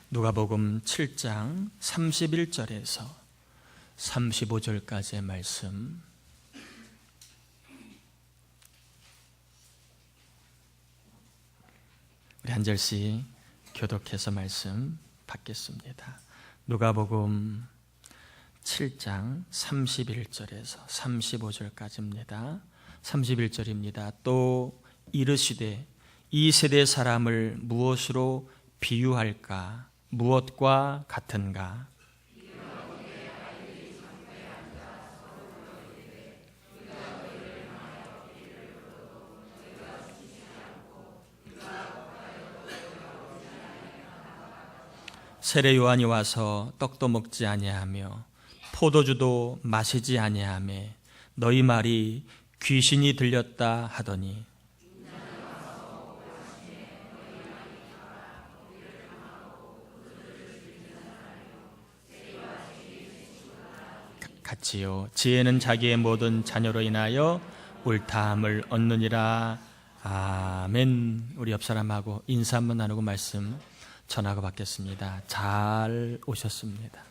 누가복음 7장 31절에서 35절까지의 말씀, 우리 한 절씩 교독해서 말씀 받겠습니다. 누가복음 7장 31절에서 35절까지입니다. 31절입니다. 또 이르시되 이 세대 사람을 무엇으로 비유할까? 무엇과 같은가? 세례 요한이 와서 떡도 먹지 아니하며 포도주도 마시지 아니하며 너희 말이 귀신이 들렸다 하더니 같이요. 지혜는 자기의 모든 자녀로 인하여 옳다함을 얻느니라. 아멘. 우리 옆 사람하고 인사 한번 나누고 말씀 전하고 받겠습니다. 잘 오셨습니다.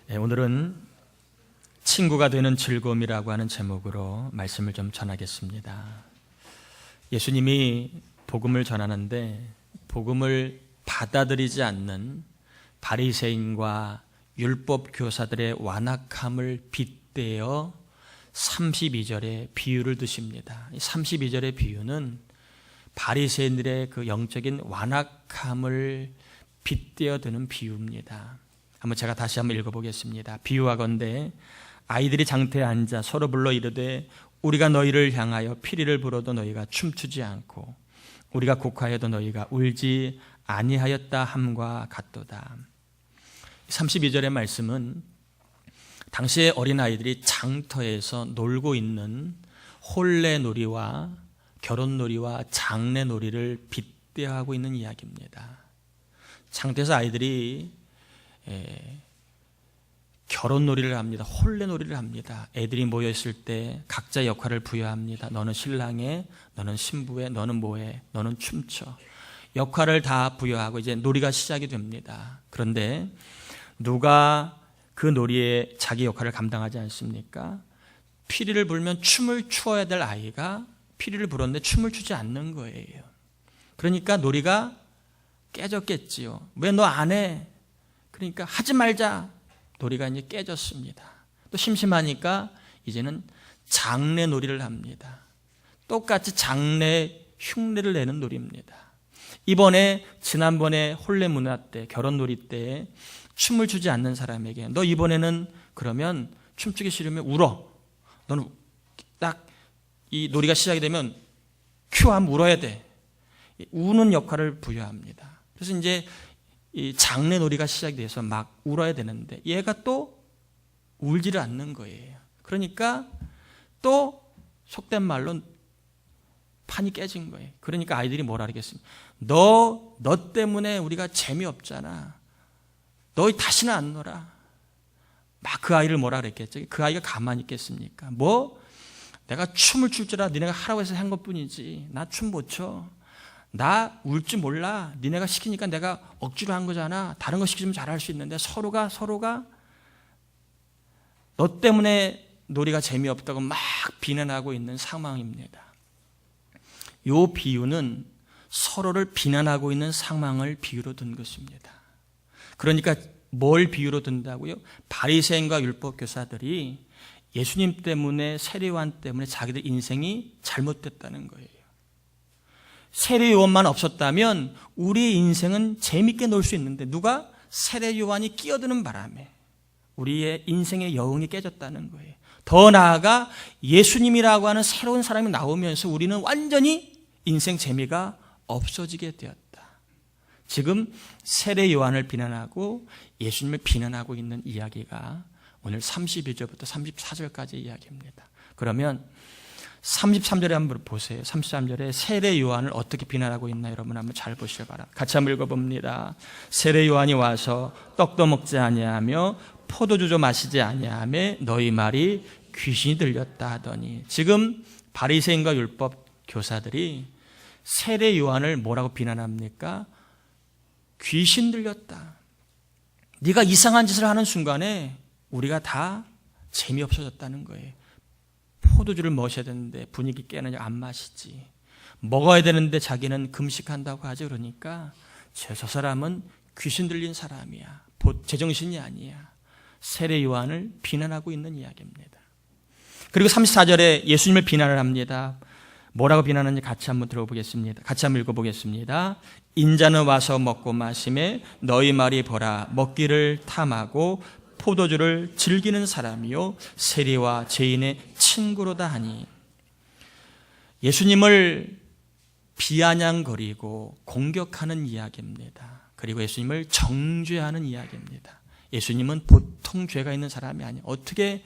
네, 오늘은 친구가 되는 즐거움이라고 하는 제목으로 말씀을 좀 전하겠습니다. 예수님이 복음을 전하는데 복음을 받아들이지 않는 바리새인과 율법 교사들의 완악함을 빗대어 32절의 비유를 드십니다. 32절의 비유는 바리새인들의 그 영적인 완악함을 빗대어 드는 비유입니다. 한번 제가 다시 한번 읽어보겠습니다. 비유하건대 아이들이 장터에 앉아 서로 불러 이르되 우리가 너희를 향하여 피리를 불어도 너희가 춤추지 않고 우리가 곡하여도 너희가 울지 아니하였다 함과 같도다. 32절의 말씀은 당시의 어린아이들이 장터에서 놀고 있는 홀레놀이와 결혼놀이와 장례놀이를 빗대어하고 있는 이야기입니다. 장터에서 아이들이 결혼놀이를 합니다. 홀레놀이를 합니다. 애들이 모여있을 때 각자 역할을 부여합니다. 너는 신랑에, 너는 신부에, 너는 뭐해, 너는 춤춰. 역할을 다 부여하고 이제 놀이가 시작이 됩니다. 그런데 누가 그 놀이에 자기 역할을 감당하지 않습니까? 피리를 불면 춤을 추어야 될 아이가 피리를 불었는데 춤을 추지 않는 거예요. 그러니까 놀이가 깨졌겠지요. 왜 너 안 해? 그러니까 하지 말자. 놀이가 이제 깨졌습니다. 또 심심하니까 이제는 장례 놀이를 합니다. 똑같이 장례 흉내를 내는 놀이입니다. 지난번에 홀레 문화 때, 결혼 놀이 때 춤을 추지 않는 사람에게 너 이번에는 그러면 춤추기 싫으면 울어. 너는 딱 이 놀이가 시작이 되면 큐 하면 울어야 돼. 우는 역할을 부여합니다. 그래서 이제 이 장례 놀이가 시작이 돼서 막 울어야 되는데 얘가 또 울지를 않는 거예요. 그러니까 또 속된 말로 판이 깨진 거예요. 그러니까 아이들이 뭐라 하겠습니까? 너 때문에 우리가 재미없잖아. 너 다시는 안 놀아. 막 그 아이를 뭐라 그랬겠죠? 그 아이가 가만히 있겠습니까? 내가 춤을 출 줄 알아. 니네가 하라고 해서 한 것뿐이지. 나 춤 못 춰. 나 울 줄 몰라. 니네가 시키니까 내가 억지로 한 거잖아. 다른 거 시키면 잘할 수 있는데 서로가 너 때문에 놀이가 재미없다고 막 비난하고 있는 상황입니다. 이 비유는 서로를 비난하고 있는 상황을 비유로 든 것입니다. 그러니까 뭘 비유로 든다고요? 바리새인과 율법 교사들이 예수님 때문에, 세례 요한 때문에 자기들 인생이 잘못됐다는 거예요. 세례 요한만 없었다면 우리의 인생은 재밌게 놀 수 있는데 누가? 세례 요한이 끼어드는 바람에 우리의 인생의 여운이 깨졌다는 거예요. 더 나아가 예수님이라고 하는 새로운 사람이 나오면서 우리는 완전히 인생 재미가 없어지게 되었다. 지금 세례 요한을 비난하고 예수님을 비난하고 있는 이야기가 오늘 32절부터 34절까지 이야기입니다. 그러면 33절에 한번 보세요. 33절에 세례 요한을 어떻게 비난하고 있나 여러분 한번 잘 보시기 바랍니다. 같이 한번 읽어봅니다. 세례 요한이 와서 떡도 먹지 아니하며 포도주도 마시지 아니하며 너희 말이 귀신이 들렸다 하더니, 지금 바리새인과 율법 교사들이 세례 요한을 뭐라고 비난합니까? 귀신 들렸다. 네가 이상한 짓을 하는 순간에 우리가 다 재미없어졌다는 거예요. 포도주를 마셔야 되는데 분위기 깨느냐 안 마시지. 먹어야 되는데 자기는 금식한다고 하죠. 그러니까 저 사람은 귀신 들린 사람이야. 제정신이 아니야. 세례 요한을 비난하고 있는 이야기입니다. 그리고 34절에 예수님을 비난을 합니다. 뭐라고 비난하는지 같이 한번 들어보겠습니다. 같이 한번 읽어보겠습니다. 인자는 와서 먹고 마심에 너희 말이 보라 먹기를 탐하고 포도주를 즐기는 사람이요 세리와 죄인의 친구로다 하니. 예수님을 비아냥거리고 공격하는 이야기입니다. 그리고 예수님을 정죄하는 이야기입니다. 예수님은 보통 죄가 있는 사람이 아니에요. 어떻게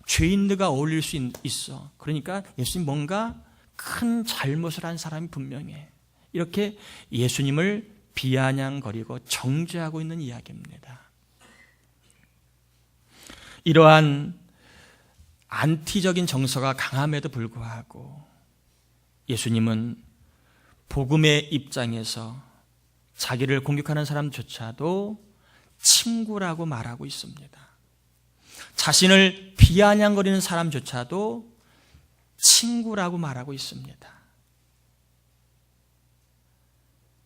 죄인들과 어울릴 수 있어? 그러니까 예수님 뭔가 큰 잘못을 한 사람이 분명해. 이렇게 예수님을 비아냥거리고 정죄하고 있는 이야기입니다. 이러한 안티적인 정서가 강함에도 불구하고 예수님은 복음의 입장에서 자기를 공격하는 사람조차도 친구라고 말하고 있습니다. 자신을 비아냥거리는 사람조차도 친구라고 말하고 있습니다.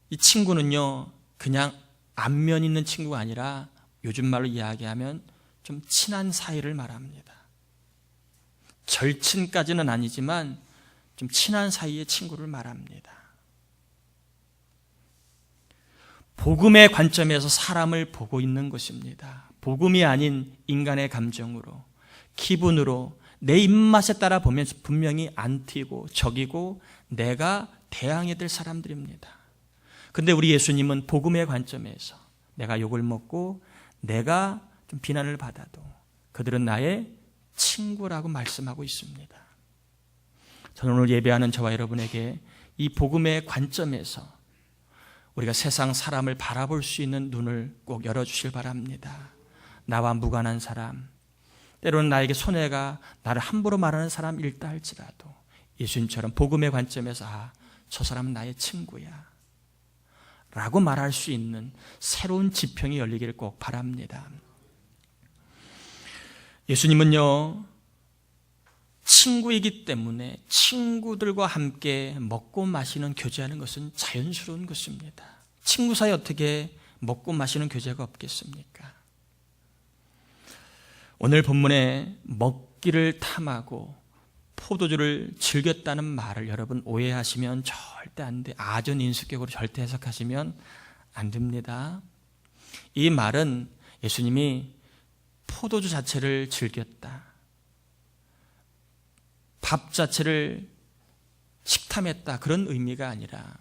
이 친구는요, 그냥 안면 있는 친구가 아니라 요즘 말로 이야기하면 좀 친한 사이를 말합니다. 절친까지는 아니지만 좀 친한 사이의 친구를 말합니다. 복음의 관점에서 사람을 보고 있는 것입니다. 복음이 아닌 인간의 감정으로, 기분으로 내 입맛에 따라 보면 분명히 안티고 적이고 내가 대항해야 될 사람들입니다. 그런데 우리 예수님은 복음의 관점에서 내가 욕을 먹고 내가 좀 비난을 받아도 그들은 나의 친구라고 말씀하고 있습니다. 저는 오늘 예배하는 저와 여러분에게 이 복음의 관점에서 우리가 세상 사람을 바라볼 수 있는 눈을 꼭 열어주실 바랍니다. 나와 무관한 사람, 때로는 나에게 손해가 나를 함부로 말하는 사람 일다 할지라도 예수님처럼 복음의 관점에서 저 사람은 나의 친구야 라고 말할 수 있는 새로운 지평이 열리기를 꼭 바랍니다. 예수님은요, 친구이기 때문에 친구들과 함께 먹고 마시는 교제하는 것은 자연스러운 것입니다. 친구 사이 어떻게 먹고 마시는 교제가 없겠습니까? 오늘 본문에 먹기를 탐하고 포도주를 즐겼다는 말을 여러분 오해하시면 절대 안 돼. 아전인수격으로 절대 해석하시면 안 됩니다. 이 말은 예수님이 포도주 자체를 즐겼다, 밥 자체를 식탐했다, 그런 의미가 아니라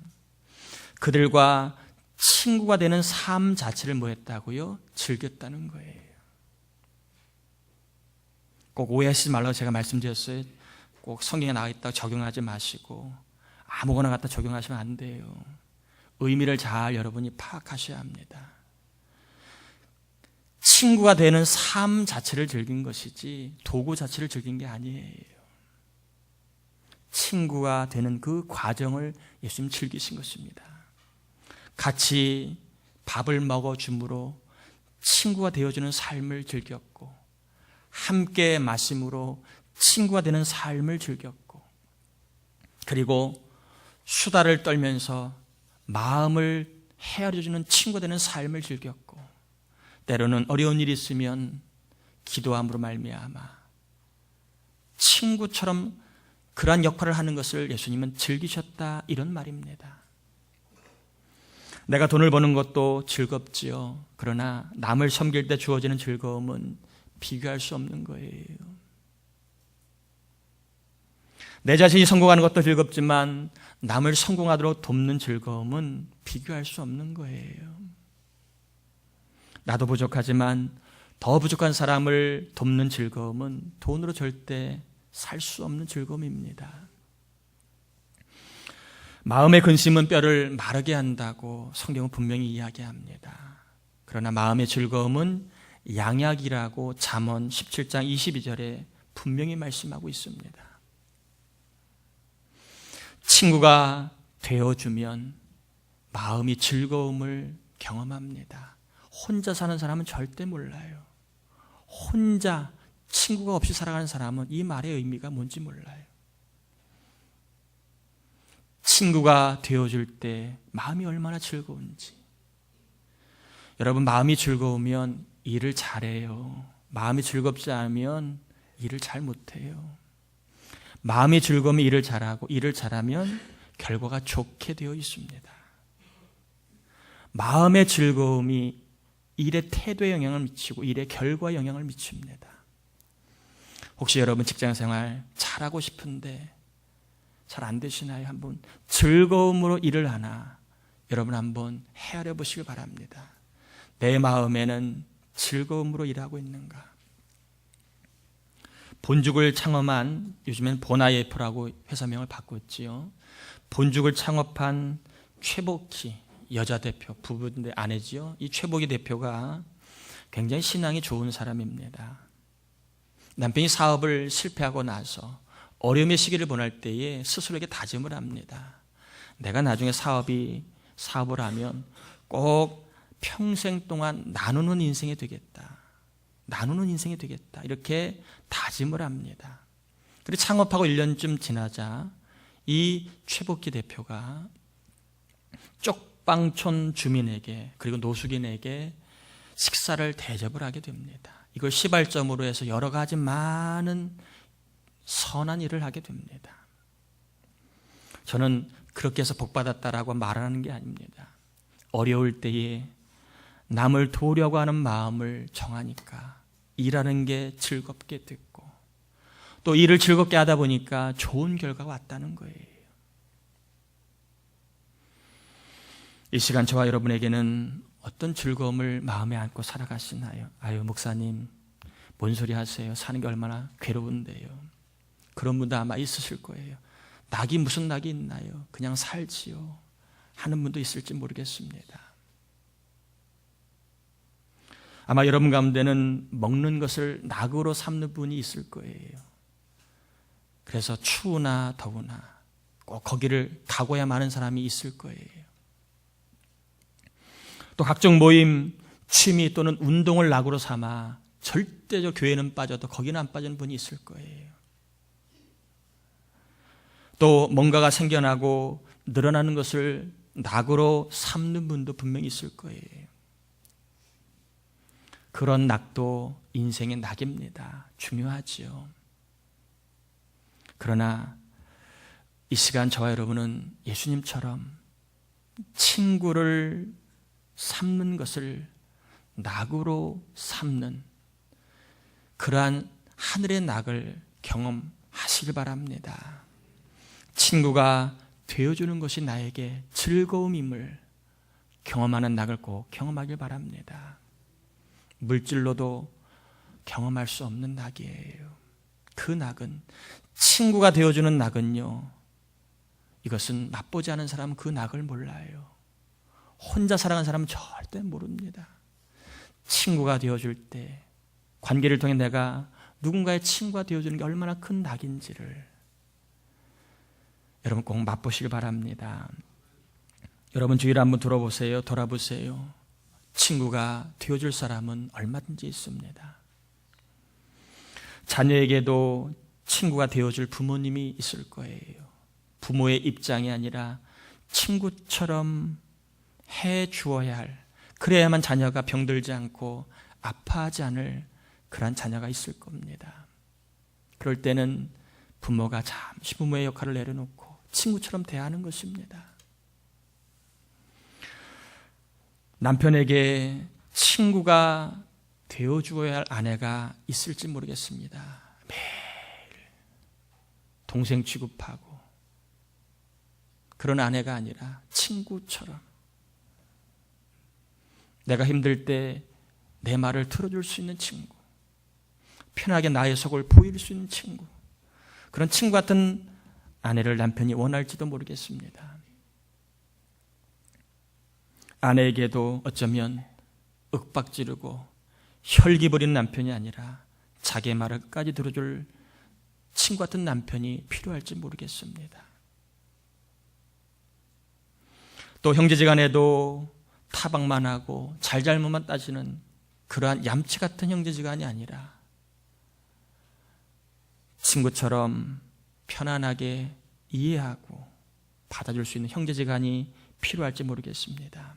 그들과 친구가 되는 삶 자체를 뭐 했다고요? 즐겼다는 거예요. 꼭 오해하시지 말라고 제가 말씀드렸어요. 꼭 성경에 나와 있다고 적용하지 마시고 아무거나 갖다 적용하시면 안 돼요. 의미를 잘 여러분이 파악하셔야 합니다. 친구가 되는 삶 자체를 즐긴 것이지 도구 자체를 즐긴 게 아니에요. 친구가 되는 그 과정을 예수님 즐기신 것입니다. 같이 밥을 먹어줌으로 친구가 되어주는 삶을 즐겼고, 함께 마심으로 친구가 되는 삶을 즐겼고, 그리고 수다를 떨면서 마음을 헤아려주는 친구가 되는 삶을 즐겼고, 때로는 어려운 일이 있으면 기도함으로 말미암아 친구처럼 그러한 역할을 하는 것을 예수님은 즐기셨다, 이런 말입니다. 내가 돈을 버는 것도 즐겁지요. 그러나 남을 섬길 때 주어지는 즐거움은 비교할 수 없는 거예요. 내 자신이 성공하는 것도 즐겁지만 남을 성공하도록 돕는 즐거움은 비교할 수 없는 거예요. 나도 부족하지만 더 부족한 사람을 돕는 즐거움은 돈으로 절대 살 수 없는 즐거움입니다. 마음의 근심은 뼈를 마르게 한다고 성경은 분명히 이야기합니다. 그러나 마음의 즐거움은 양약이라고 잠언 17장 22절에 분명히 말씀하고 있습니다. 친구가 되어주면 마음이 즐거움을 경험합니다. 혼자 사는 사람은 절대 몰라요. 혼자 친구가 없이 살아가는 사람은 이 말의 의미가 뭔지 몰라요. 친구가 되어줄 때 마음이 얼마나 즐거운지. 여러분, 마음이 즐거우면 일을 잘해요. 마음이 즐겁지 않으면 일을 잘 못해요. 마음이 즐거우면 일을 잘하고, 일을 잘하면 결과가 좋게 되어 있습니다. 마음의 즐거움이 일의 태도에 영향을 미치고 일의 결과에 영향을 미칩니다. 혹시 여러분 직장생활 잘하고 싶은데 잘 안 되시나요? 한번 즐거움으로 일을 하나 여러분 한번 헤아려 보시길 바랍니다. 내 마음에는 즐거움으로 일하고 있는가? 본죽을 창업한, 요즘엔 보나예프라고 회사명을 바꿨지요. 본죽을 창업한 최복희 여자 대표, 부부인데 아내지요. 이 최복희 대표가 굉장히 신앙이 좋은 사람입니다. 남편이 사업을 실패하고 나서 어려움의 시기를 보낼 때에 스스로에게 다짐을 합니다. 내가 나중에 사업을 하면 꼭 평생 동안 나누는 인생이 되겠다. 나누는 인생이 되겠다. 이렇게 다짐을 합니다. 그리고 창업하고 1년쯤 지나자 이 최복희 대표가 쪽방촌 주민에게 그리고 노숙인에게 식사를 대접을 하게 됩니다. 이걸 시발점으로 해서 여러 가지 많은 선한 일을 하게 됩니다. 저는 그렇게 해서 복받았다라고 말하는 게 아닙니다. 어려울 때에 남을 도우려고 하는 마음을 정하니까 일하는 게 즐겁게 됐고 또 일을 즐겁게 하다 보니까 좋은 결과가 왔다는 거예요. 이 시간 저와 여러분에게는 어떤 즐거움을 마음에 안고 살아가시나요? 아유, 목사님, 뭔 소리 하세요? 사는 게 얼마나 괴로운데요. 그런 분도 아마 있으실 거예요. 낙이 무슨 낙이 있나요? 그냥 살지요. 하는 분도 있을지 모르겠습니다. 아마 여러분 가운데는 먹는 것을 낙으로 삼는 분이 있을 거예요. 그래서 추우나 더우나 꼭 거기를 가고야 하는 사람이 있을 거예요. 또 각종 모임, 취미 또는 운동을 낙으로 삼아 절대적 교회는 빠져도 거기는 안 빠지는 분이 있을 거예요. 또 뭔가가 생겨나고 늘어나는 것을 낙으로 삼는 분도 분명히 있을 거예요. 그런 낙도 인생의 낙입니다. 중요하지요. 그러나 이 시간 저와 여러분은 예수님처럼 친구를 삼는 것을 낙으로 삼는 그러한 하늘의 낙을 경험하시길 바랍니다. 친구가 되어주는 것이 나에게 즐거움임을 경험하는 낙을 꼭 경험하길 바랍니다. 물질로도 경험할 수 없는 낙이에요. 그 낙은, 친구가 되어주는 낙은요, 이것은 맛보지 않은 사람은 그 낙을 몰라요. 혼자 살아가는 사람은 절대 모릅니다. 친구가 되어줄 때, 관계를 통해 내가 누군가의 친구가 되어주는 게 얼마나 큰 낙인지를 여러분 꼭 맛보시길 바랍니다. 여러분 주위를 한번 돌아보세요. 친구가 되어줄 사람은 얼마든지 있습니다. 자녀에게도 친구가 되어줄 부모님이 있을 거예요. 부모의 입장이 아니라 친구처럼 해주어야 할, 그래야만 자녀가 병들지 않고 아파하지 않을 그러한 자녀가 있을 겁니다. 그럴 때는 부모가 잠시 부모의 역할을 내려놓고 친구처럼 대하는 것입니다. 남편에게 친구가 되어주어야 할 아내가 있을지 모르겠습니다. 매일 동생 취급하고 그런 아내가 아니라 친구처럼 내가 힘들 때 내 말을 들어줄 수 있는 친구, 편하게 나의 속을 보일 수 있는 친구, 그런 친구 같은 아내를 남편이 원할지도 모르겠습니다. 아내에게도 어쩌면 윽박지르고 혈기 부리는 남편이 아니라 자기의 말을 끝까지 들어줄 친구 같은 남편이 필요할지 모르겠습니다. 또 형제지간에도 타박만 하고 잘잘못만 따지는 그러한 얌체 같은 형제지간이 아니라 친구처럼 편안하게 이해하고 받아줄 수 있는 형제지간이 필요할지 모르겠습니다.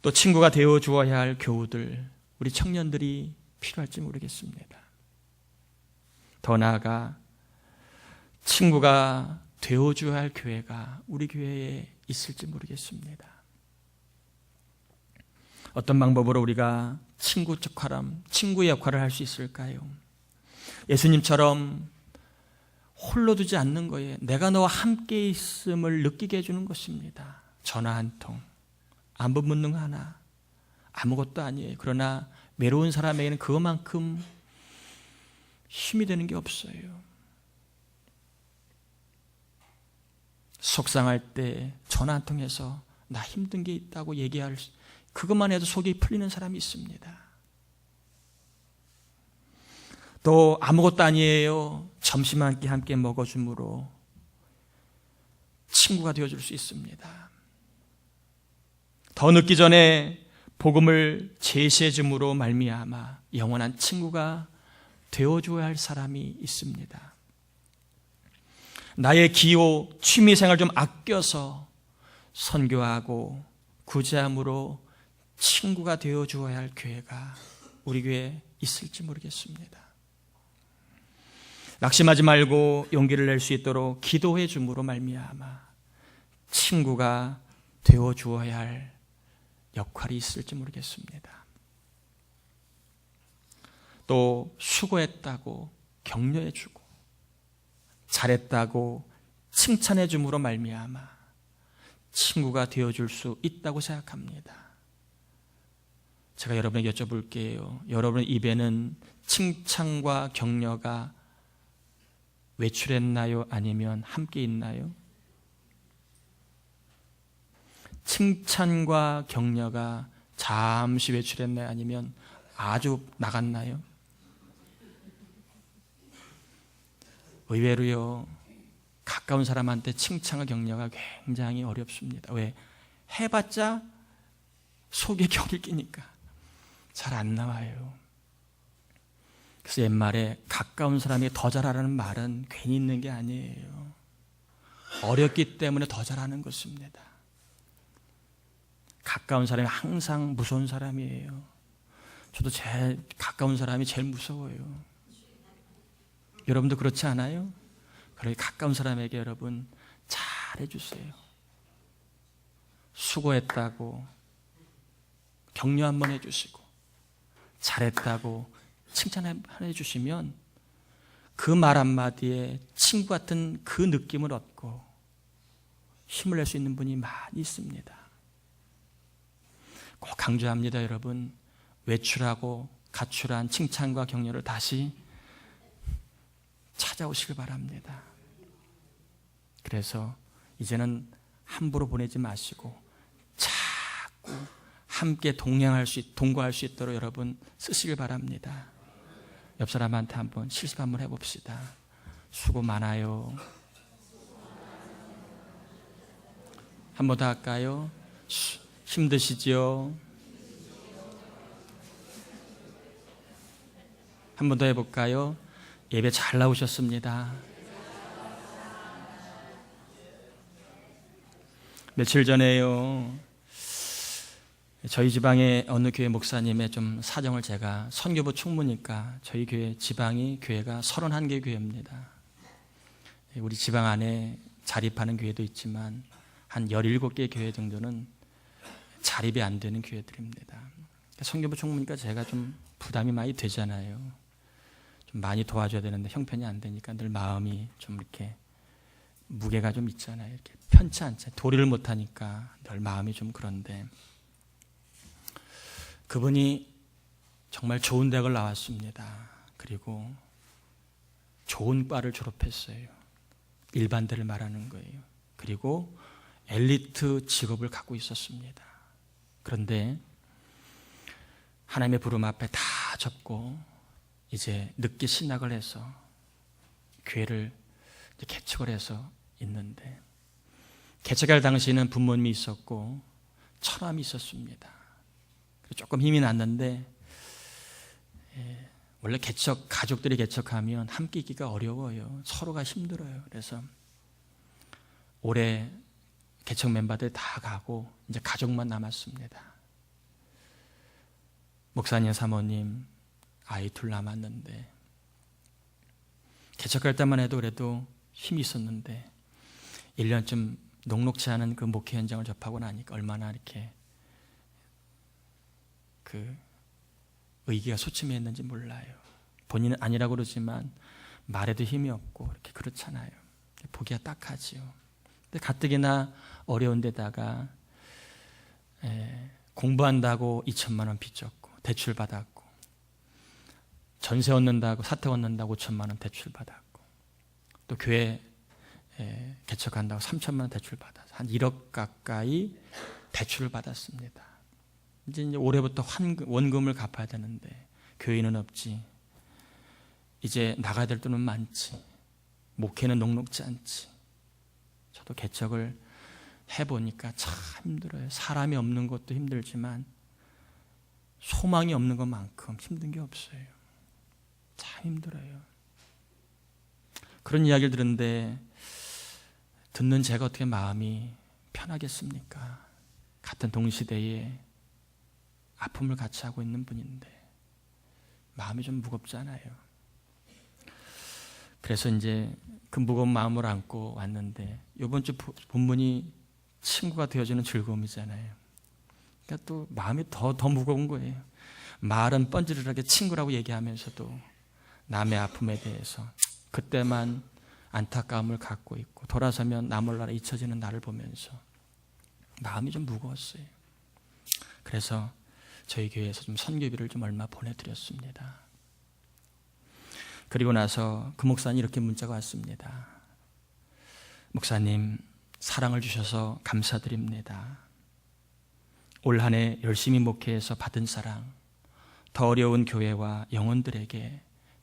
또 친구가 되어 주어야 할 교우들, 우리 청년들이 필요할지 모르겠습니다. 더 나아가 친구가 되어 주어야 할 교회가 우리 교회에 있을지 모르겠습니다. 어떤 방법으로 우리가 친구의 역할을 할 수 있을까요? 예수님처럼 홀로 두지 않는 거예요. 내가 너와 함께 있음을 느끼게 해주는 것입니다. 전화 한 통, 안부 묻는 하나, 아무것도 아니에요. 그러나 외로운 사람에게는 그것만큼 힘이 되는 게 없어요. 속상할 때 전화 한 통해서 나 힘든 게 있다고 얘기할 그것만 해도 속이 풀리는 사람이 있습니다. 또 아무것도 아니에요. 점심 한 끼 함께 먹어줌으로 친구가 되어줄 수 있습니다. 더 늦기 전에 복음을 제시해줌으로 말미암아 영원한 친구가 되어줘야 할 사람이 있습니다. 나의 기호, 취미생활 좀 아껴서 선교하고 구제함으로 친구가 되어주어야 할 교회가 우리 교회에 있을지 모르겠습니다. 낙심하지 말고 용기를 낼 수 있도록 기도해 줌으로 말미암아 친구가 되어주어야 할 역할이 있을지 모르겠습니다. 또 수고했다고 격려해 주고 잘했다고 칭찬해 줌으로 말미암아 친구가 되어줄 수 있다고 생각합니다. 제가 여러분에게 여쭤볼게요. 여러분의 입에는 칭찬과 격려가 외출했나요? 아니면 함께 있나요? 칭찬과 격려가 잠시 외출했나요? 아니면 아주 나갔나요? 의외로요, 가까운 사람한테 칭찬과 격려가 굉장히 어렵습니다. 왜? 해봤자 속에 격이 끼니까 잘 안 나와요. 그래서 옛말에 가까운 사람이 더 잘하라는 말은 괜히 있는 게 아니에요. 어렵기 때문에 더 잘하는 것입니다. 가까운 사람이 항상 무서운 사람이에요. 저도 제일 가까운 사람이 제일 무서워요. 여러분도 그렇지 않아요? 그러니 가까운 사람에게 여러분 잘해주세요. 수고했다고 격려 한번 해주시고 잘했다고 칭찬해 주시면 그 말 한마디에 친구 같은 그 느낌을 얻고 힘을 낼 수 있는 분이 많이 있습니다. 꼭 강조합니다. 여러분, 외출하고 가출한 칭찬과 격려를 다시 찾아오시길 바랍니다. 그래서 이제는 함부로 보내지 마시고 자꾸 함께 동거할 수 있도록 여러분 쓰시길 바랍니다. 옆 사람한테 한번 실습 한번 해봅시다. 수고 많아요. 한 번 더 할까요? 힘드시죠? 한 번 더 해볼까요? 예배 잘 나오셨습니다. 며칠 전에요, 저희 지방의 어느 교회 목사님의 좀 사정을 제가 선교부 총무니까 저희 교회 지방이 교회가 31개 교회입니다. 우리 지방 안에 자립하는 교회도 있지만 한 17개 교회 정도는 자립이 안 되는 교회들입니다. 선교부 총무니까 제가 좀 부담이 많이 되잖아요. 좀 많이 도와줘야 되는데 형편이 안 되니까 늘 마음이 좀 이렇게 무게가 좀 있잖아요. 이렇게 편치 않죠. 도리를 못 하니까 늘 마음이 좀 그런데, 그분이 정말 좋은 대학을 나왔습니다. 그리고 좋은 과를 졸업했어요. 일반대를 말하는 거예요. 그리고 엘리트 직업을 갖고 있었습니다. 그런데 하나님의 부름 앞에 다 접고 이제 늦게 신학을 해서 교회를 개척을 해서 있는데, 개척할 당시에는 부모님이 있었고 처남이 있었습니다. 조금 힘이 났는데 원래 가족들이 개척하면 함께 있기가 어려워요. 서로가 힘들어요. 그래서 올해 개척 멤버들 다 가고 이제 가족만 남았습니다. 목사님, 사모님, 아이 둘 남았는데 개척할 때만 해도 그래도 힘이 있었는데 1년쯤 녹록지 않은 그 목회 현장을 접하고 나니까 얼마나 이렇게 그 의기가 소침했는지 몰라요. 본인은 아니라고 그러지만 말에도 힘이 없고 이렇게 그렇잖아요. 보기가 딱하지요. 근데 가뜩이나 어려운 데다가 공부한다고 2천만 원 빚졌고 대출 받았고 전세 얻는다고 사택 얻는다고 5천만 원 대출 받았고 또 교회 개척한다고 3천만 원 대출 받아서 한 1억 가까이 대출을 받았습니다. 이제 올해부터 원금을 갚아야 되는데 교회는 없지. 이제 나가야 될 돈은 많지. 목회는 녹록지 않지. 저도 개척을 해보니까 참 힘들어요. 사람이 없는 것도 힘들지만 소망이 없는 것만큼 힘든 게 없어요. 참 힘들어요. 그런 이야기를 들었는데 듣는 제가 어떻게 마음이 편하겠습니까? 같은 동시대에 아픔을 같이 하고 있는 분인데 마음이 좀 무겁잖아요. 그래서 이제 그 무거운 마음을 안고 왔는데 이번 주 본문이 친구가 되어주는 즐거움이잖아요. 그러니까 또 마음이 더 무거운 거예요. 말은 뻔질하게 친구라고 얘기하면서도 남의 아픔에 대해서 그때만 안타까움을 갖고 있고 돌아서면 나 몰라라 잊혀지는 나를 보면서 마음이 좀 무거웠어요. 그래서 저희 교회에서 좀 선교비를 좀 얼마 보내드렸습니다. 그리고 나서 그 목사님 이렇게 문자가 왔습니다. 목사님, 사랑을 주셔서 감사드립니다. 올 한 해 열심히 목회해서 받은 사랑, 더 어려운 교회와 영혼들에게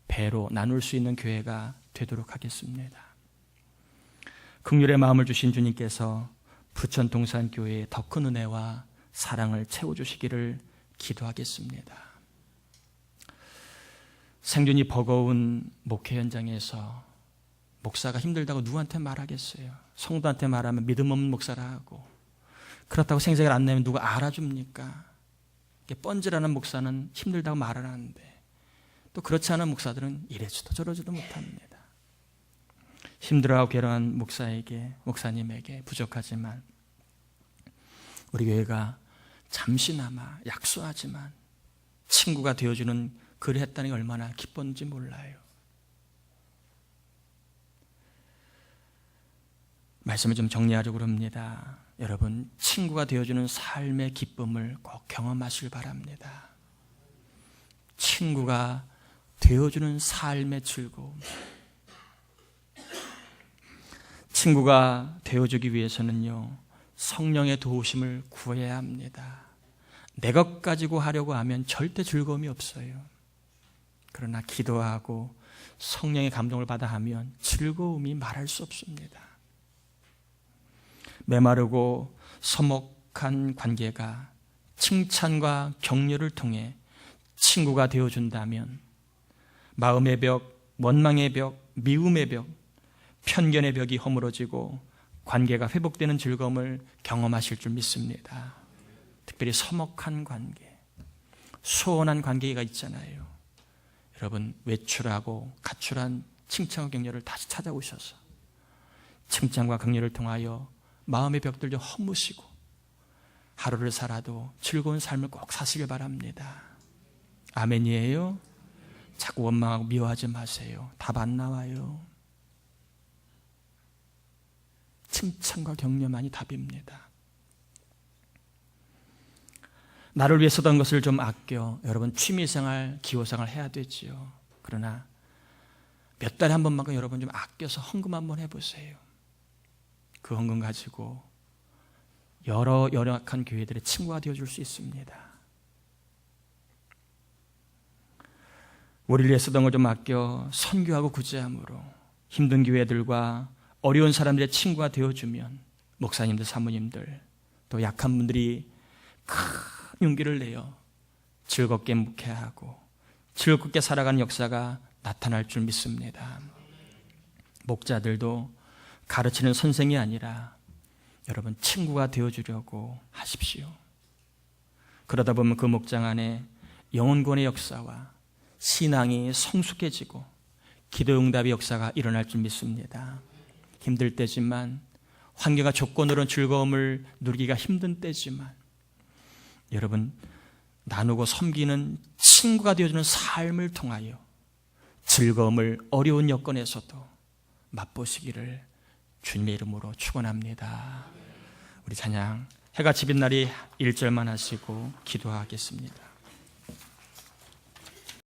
배로 나눌 수 있는 교회가 되도록 하겠습니다. 긍휼의 마음을 주신 주님께서 부천 동산교회에 더 큰 은혜와 사랑을 채워주시기를 기도하겠습니다. 생존이 버거운 목회 현장에서 목사가 힘들다고 누구한테 말하겠어요? 성도한테 말하면 믿음 없는 목사라 하고 그렇다고 생색을 안 내면 누가 알아줍니까? 뻔질하는 목사는 힘들다고 말을 하는데 또 그렇지 않은 목사들은 이래지도 저러지도 못합니다. 힘들어하고 괴로운 목사님에게 부족하지만 우리 교회가 잠시나마 약소하지만 친구가 되어주는 글을 했다는 게 얼마나 기뻤는지 몰라요. 말씀을 좀 정리하려고 합니다. 여러분, 친구가 되어주는 삶의 기쁨을 꼭 경험하시길 바랍니다. 친구가 되어주는 삶의 즐거움. 친구가 되어주기 위해서는요, 성령의 도우심을 구해야 합니다. 내 것 가지고 하려고 하면 절대 즐거움이 없어요. 그러나 기도하고 성령의 감동을 받아 하면 즐거움이 말할 수 없습니다. 메마르고 서먹한 관계가 칭찬과 격려를 통해 친구가 되어준다면 마음의 벽, 원망의 벽, 미움의 벽, 편견의 벽이 허물어지고 관계가 회복되는 즐거움을 경험하실 줄 믿습니다. 특별히 서먹한 관계, 소원한 관계가 있잖아요. 여러분, 외출하고 가출한 칭찬과 격려를 다시 찾아오셔서 칭찬과 격려를 통하여 마음의 벽들 좀 허무시고 하루를 살아도 즐거운 삶을 꼭 사시길 바랍니다. 아멘이에요? 자꾸 원망하고 미워하지 마세요. 답 안 나와요. 칭찬과 격려만이 답입니다. 나를 위해 쓰던 것을 좀 아껴 여러분 취미생활, 기호생활 해야 되지요. 그러나 몇 달에 한 번만큼 여러분 좀 아껴서 헌금 한번 해보세요. 그 헌금 가지고 여러 연약한 교회들의 친구가 되어줄 수 있습니다. 우리를 위해 쓰던 걸 좀 아껴 선교하고 구제함으로 힘든 교회들과 어려운 사람들의 친구가 되어주면 목사님들, 사모님들, 또 약한 분들이 큰 용기를 내어 즐겁게 묵회하고 즐겁게 살아가는 역사가 나타날 줄 믿습니다. 목자들도 가르치는 선생이 아니라 여러분 친구가 되어주려고 하십시오. 그러다 보면 그 목장 안에 영혼구원의 역사와 신앙이 성숙해지고 기도 응답의 역사가 일어날 줄 믿습니다. 힘들 때지만, 환경과 조건으로는 즐거움을 누리기가 힘든 때지만, 여러분 나누고 섬기는 친구가 되어주는 삶을 통하여 즐거움을 어려운 여건에서도 맛보시기를 주님의 이름으로 축원합니다. 우리 찬양 해가 집인 날이 1절만 하시고 기도하겠습니다.